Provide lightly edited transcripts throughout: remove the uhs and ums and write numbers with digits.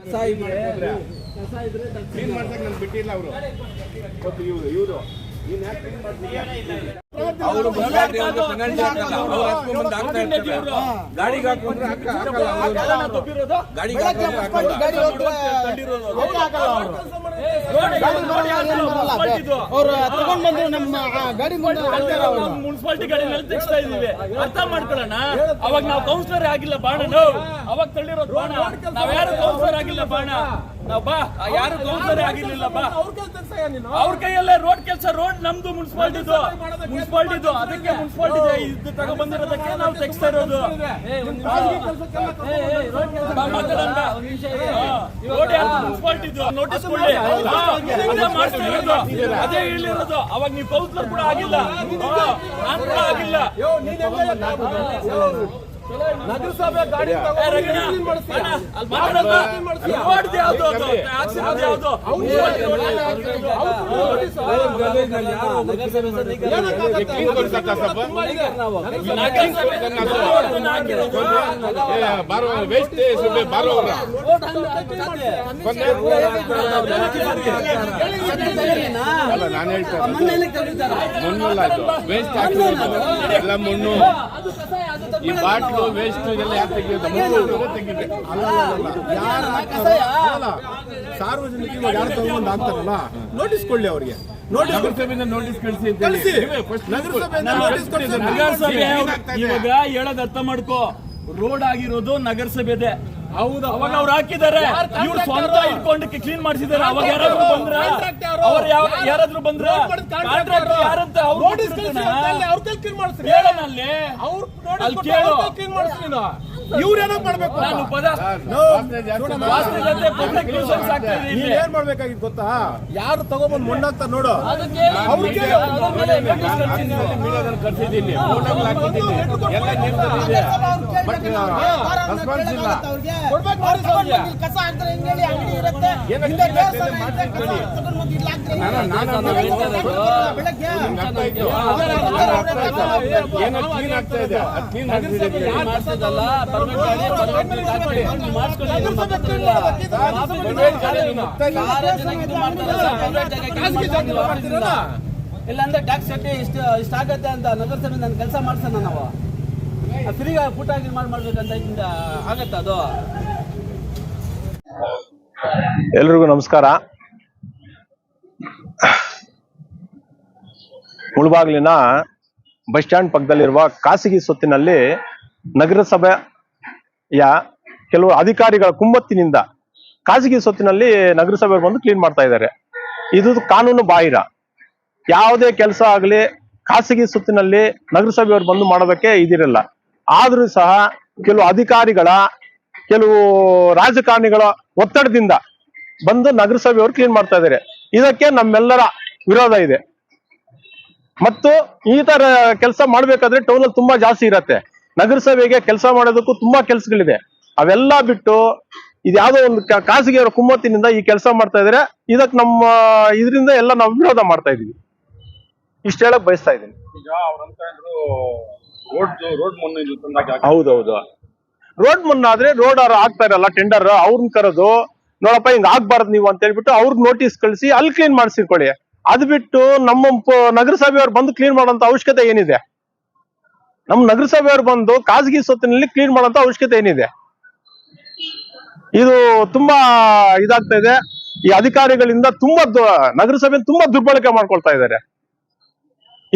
Clean ಮಾಡ್ಸಕ್ ನನ್ ಬಿಟ್ಟಿಲ್ಲ ಅವರು. ಇವರು ನೀನ್ ಯಾಕೆ ಕ್ಲೀನ್ ಮಾಡ್ತೀಯ? ಅವರು ಗಾಡಿಗೆ ಹಾಕೊಂಡ್ರೆ ಮುನ್ಸಿಪಾಲಿಟಿ ಗಾಡಿನಲ್ಲಿ ತೆಗಿಸ್ತಾ ಇದೀವಿ, ಅರ್ಥ ಮಾಡ್ಕೊಳ್ಳೋಣ. ಅವಾಗ ನಾವು ಕೌನ್ಸಿಲರ್ ಆಗಿಲ್ಲ ಬಾಣ, ಅವಾಗ ತಳ್ಳಿರೋದು ಬಾಣ. ನಾವ್ ಯಾರು ಕೌನ್ಸಿಲರ್ ಆಗಿಲ್ಲ ಬಾಣ, ನಾವ್ ಬಾ ಯಾರು ಕೌನ್ಸಿಲರ್ ಆಗಿರ್ಲಿಲ್ಲ ಬಾ. ಅವ್ರ ಕೈಯಲ್ಲೇ ರೋಡ್ ಕೆಲಸ, ರೋಡ್ ನಮ್ದು ಮುನ್ಸಿಪಾಲಿಟಿದು, ಅದಕ್ಕೆ ಮುನ್ಸಿಪಾಲಿಟಿ ಇದು ತಗೊಂಡ್ಬಂದಿರೋದಕ್ಕೆ ನಾವು ತೆಗಿಸ್ತಾ ಇರೋದು. ರೋಡ್ ಯಾರು ಮುನ್ಸಿಪಾಲಿಟಿದು ನೋಟಿಸ್ ಕೊಡಿ, ಮಾಡ್ತಾ ಇರೋದು ಅದೇ ಹೇಳಿರೋದು. ಅವಾಗ ನೀವು ಕೌನ್ಸಿಲರ್ ಕೂಡ ಆಗಿಲ್ಲ, ನಾನು ಕೂಡ ಆಗಿಲ್ಲ. ನಗರಸಭೆ ಗಾಡಿ ವೇಸ್ಟ್ ಬಾರೋ ನಾನು ಹೇಳ್ತೇನೆ ವೇಸ್ಟ್ ಎಲ್ಲ ಮಣ್ಣು, ಈ ಬಾಟ್ಲು ವೇಸ್ಟ್ ಇದೆಲ್ಲ ಯಾಕೆ ತೆಗೆಯೋದು? ಸಾರ್ವಜನಿಕರಿಗೆ ಯಾರು ತಗೊಂಡು ಆಗ್ತಾರಲ್ಲ ನೋಟಿಸ್ ಕೊಡ್ಲಿ ಅವ್ರಿಗೆ. ನಗರಸಭೆಯಿಂದ ನೋಟಿಸ್ ಕಳಿಸಿ, ನಗರಸಭೆ ಇವಾಗ ಹೇಳೋದು ಅರ್ಥ ಮಾಡ್ಕೋ. ರೋಡ್ ಆಗಿರೋದು ನಗರಸಭೆದೆ, ಹೌದು. ಅವಾಗ ಅವ್ರು ಹಾಕಿದ್ದಾರೆ, ಇವ್ರು ಸ್ವಂತ ಇಟ್ಕೊಂಡು ಕ್ಲೀನ್ ಮಾಡಿಸಿದ್ದಾರೆ. ಅವಾಗ ಯಾರಾದ್ರೂ ಬಂದ್ರ, ಅವ್ರು ಯಾರಾದ್ರೂ ಬಂದ್ರ ಕಾಂಟ್ರಾಕ್ಟರ್ ಯಾರಂತ ಅವ್ರು ಹೇಳನಲ್ಲಿ ಅಲ್ಲಿ ಕೇಳು. ಇವ್ರೇನೋ ಮಾಡ್ಬೇಕು. ನಾನು ಪದ ಏನ್ ಮಾಡ್ಬೇಕಾಗಿತ್ತು ಗೊತ್ತಾ? ಯಾರು ತಗೊಂಡ್ಬಂದು ಮಣ್ಣಾಗ್ತಾ ನೋಡು, ಇಲ್ಲಾಂದ್ರೆ ಟ್ಯಾಕ್ಸ್ ಕಟ್ಟಿ ಇಷ್ಟ ಆಗತ್ತೆ ಅಂತ ನಗರಸಭೆ ನನ್ನ ಕೆಲಸ ಮಾಡ್ಸೋಣ. ನಾವು ಫ್ರೀ ಊಟ ಮಾಡ್ಬೇಕಂತ ಆಗತ್ತ ಅದು. ಎಲ್ರಿಗೂ ನಮಸ್ಕಾರ. ಮುಳಬಾಗಿಲಿನ ಬಸ್ ಸ್ಟ್ಯಾಂಡ್ ಪಕ್ಕದಲ್ಲಿರುವ ಖಾಸಗಿ ಸ್ವತ್ತಿನಲ್ಲಿ ನಗರಸಭೆಯ ಕೆಲವು ಅಧಿಕಾರಿಗಳ ಕುಮ್ಮತ್ತಿನಿಂದ ಖಾಸಗಿ ಸ್ವತ್ತಿನಲ್ಲಿ ನಗರಸಭೆ ಬಂದು ಕ್ಲೀನ್ ಮಾಡ್ತಾ ಇದ್ದಾರೆ. ಇದು ಕಾನೂನು ಬಾಹಿರ. ಯಾವುದೇ ಕೆಲಸ ಆಗಲಿ ಖಾಸಗಿ ಸ್ವತ್ತಿನಲ್ಲಿ ನಗರಸಭೆಯವರು ಬಂದು ಮಾಡೋದಕ್ಕೆ ಇದಿರಲ್ಲ. ಆದ್ರೂ ಸಹ ಕೆಲವು ಅಧಿಕಾರಿಗಳ, ಕೆಲವು ರಾಜಕಾರಣಿಗಳ ಒತ್ತಡದಿಂದ ಬಂದು ನಗರಸಭೆಯವರು ಕ್ಲೀನ್ ಮಾಡ್ತಾ ಇದ್ದಾರೆ. ಇದಕ್ಕೆ ನಮ್ಮೆಲ್ಲರ ವಿರೋಧ ಇದೆ. ಮತ್ತು ಈ ತರ ಕೆಲಸ ಮಾಡ್ಬೇಕಾದ್ರೆ ಟೌನ್ ಅಲ್ಲಿ ತುಂಬಾ ಜಾಸ್ತಿ ಇರತ್ತೆ. ನಗರಸಭೆಗೆ ಕೆಲಸ ಮಾಡೋದಕ್ಕೂ ತುಂಬಾ ಕೆಲಸಗಳಿದೆ. ಅವೆಲ್ಲ ಬಿಟ್ಟು ಇದ್ಯಾವುದೋ ಒಂದು ಖಾಸಗಿಯವರ ಕುಮ್ಮತ್ತಿನಿಂದ ಈ ಕೆಲಸ ಮಾಡ್ತಾ ಇದಾರೆ. ಇದಕ್ಕೆ ನಮ್ಮ ಇದರಿಂದ ಎಲ್ಲ ನಾವು ವಿರೋಧ ಮಾಡ್ತಾ ಇದೀವಿ. ಇಷ್ಟ ಹೇಳಕ್ ಬಯಸ್ತಾ ಇದ್ದೀನಿ. ಹೌದೌದು, ರೋಡ್ ಮಣ್ಣಾದ್ರೆ ರೋಡ್ ಅವ್ರು ಆಗ್ತಾ ಇರಲ್ಲ, ಟೆಂಡರ್ ಅವ್ರನ್ನ ಕರೆದು ನೋಡಪ್ಪ ಹಿಂಗ್ ಆಗ್ಬಾರ್ದು ನೀವು ಅಂತ ಹೇಳ್ಬಿಟ್ಟು ಅವ್ರಿಗೆ ನೋಟಿಸ್ ಕಳಿಸಿ ಅಲ್ಲಿ ಕ್ಲೀನ್ ಮಾಡಿಸಿಕೊಳ್ಳಿ. ಅದ್ ಬಿಟ್ಟು ನಮ್ಮ ನಗರಸಭೆಯವ್ರು ಬಂದು ಕ್ಲೀನ್ ಮಾಡೋಂತ ಅವಶ್ಯಕತೆ ಏನಿದೆ? ನಮ್ಮ ನಗರಸಭೆಯವ್ರು ಬಂದು ಖಾಸಗಿ ಸ್ವತ್ತಿನಲ್ಲಿ ಕ್ಲೀನ್ ಮಾಡೋಂತ ಅವಶ್ಯಕತೆ ಏನಿದೆ? ಇದು ತುಂಬಾ ಇದಾಗ್ತಾ ಇದೆ. ಈ ಅಧಿಕಾರಿಗಳಿಂದ ತುಂಬಾ ನಗರಸಭೆ ತುಂಬಾ ದುರ್ಬಳಕೆ ಮಾಡ್ಕೊಳ್ತಾ ಇದ್ದಾರೆ.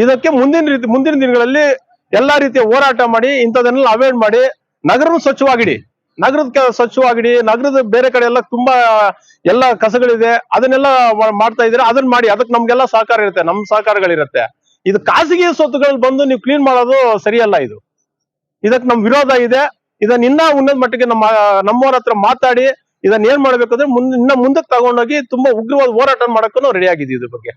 ಇದಕ್ಕೆ ಮುಂದಿನ ದಿನಗಳಲ್ಲಿ ಎಲ್ಲಾ ರೀತಿಯ ಹೋರಾಟ ಮಾಡಿ ಇಂಥದನ್ನೆಲ್ಲ ಅವಾಯ್ಡ್ ಮಾಡಿ ನಗರನು ಸ್ವಚ್ಛವಾಗಿಡಿ. ನಗರದ ಬೇರೆ ಕಡೆ ಎಲ್ಲ ತುಂಬಾ ಎಲ್ಲ ಕಸಗಳಿದೆ, ಅದನ್ನೆಲ್ಲ ಮಾಡ್ತಾ ಇದ್ರೆ ಅದನ್ನ ಮಾಡಿ. ಅದಕ್ಕೆ ನಮ್ಗೆಲ್ಲ ಸಹಕಾರ ಇರುತ್ತೆ, ನಮ್ ಸಹಕಾರಗಳಿರುತ್ತೆ. ಇದು ಖಾಸಗಿ ಸ್ವತ್ತುಗಳಲ್ಲಿ ಬಂದು ನೀವು ಕ್ಲೀನ್ ಮಾಡೋದು ಸರಿಯಲ್ಲ. ಇದಕ್ಕೆ ನಮ್ ವಿರೋಧ ಇದೆ. ಇದನ್ನ ಇನ್ನ ಉನ್ನತ ಮಟ್ಟಿಗೆ ನಮ್ಮವ್ರ ಹತ್ರ ಮಾತಾಡಿ ಇದನ್ನ ಏನ್ ಮಾಡ್ಬೇಕಂದ್ರೆ ಇನ್ನ ಮುಂದಕ್ಕೆ ತಗೊಂಡೋಗಿ ತುಂಬಾ ಉಗ್ರವಾದ ಹೋರಾಟ ಮಾಡಕ್ಕೂ ರೆಡಿ ಆಗಿದ್ದೀವಿ ಇದ್ರ ಬಗ್ಗೆ.